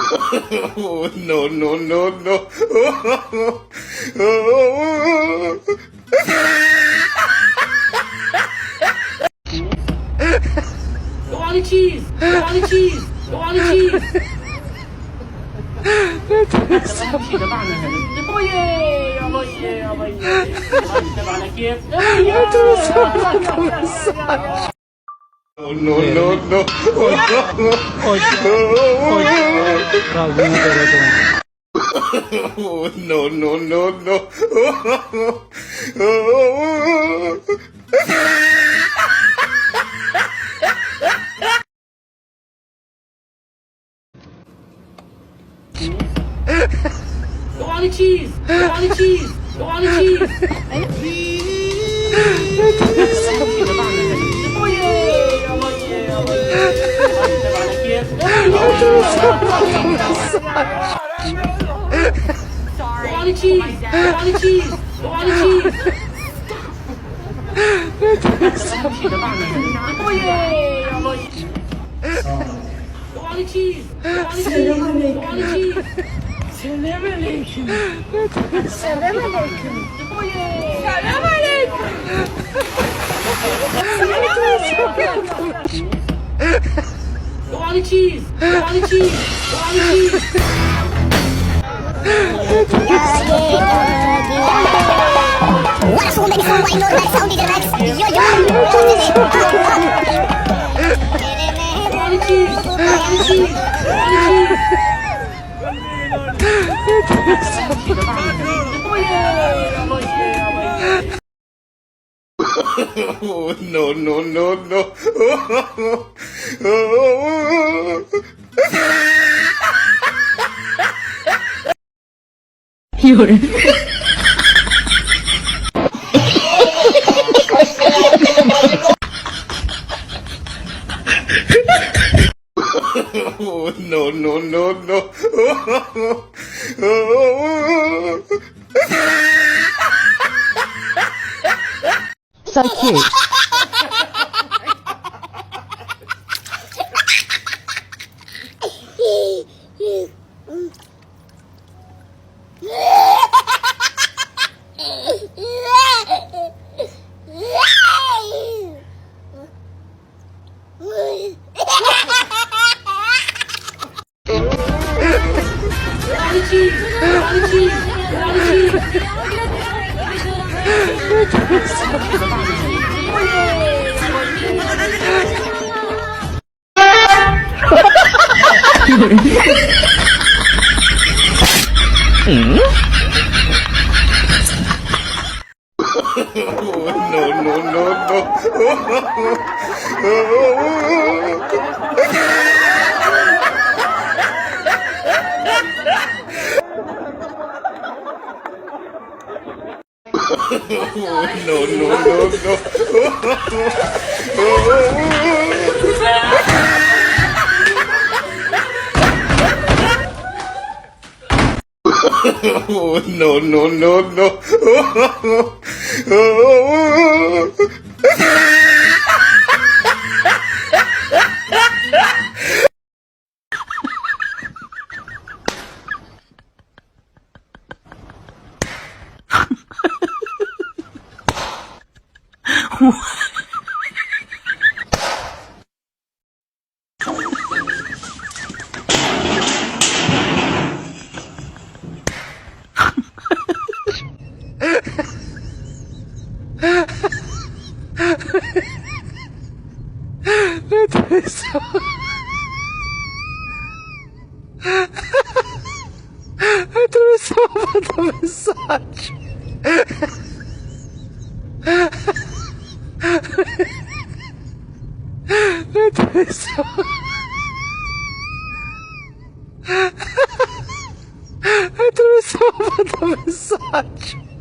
Oh, no, no, no, no. Oh, Go on the cheese. Go on the cheese. Go on the cheese. 起个大呢还是？哦耶！哦耶！哦耶！再把它给，哦耶！ no, no, no. Oh, no, no, no, no. Oh, Go on the cheese. Go on the cheese. Go on the cheese. 起个大呢还是？哦耶！哦耶！哦耶！再把它给，Go on the cheese. Go on the cheese. Go on the cheese. 起个大呢还是？哦耶！哦耶！Go on the cheese. Go on the cheese. Go on the cheese. Selamünaleyküm. Selamünaleyküm. Oh yeah. Selamünaleyküm. Go on the cheese. Go on the cheese. Go on the cheese. What a fool, baby fool, why you know that sound DJ Max? Yo, yo, Go on the cheese. Go on the cheese. Go on the cheese. Oh yeah. Oh yeah. oh, no, no, no, no. Oh, oh, no, no, no, no. Oh, So cute. oh, no, no, no, no. Oh, no, no, no, no. Oh, no, no, no, no. Oh, Atravessou a mensagem. Atravessou. Atravessou a mensagem.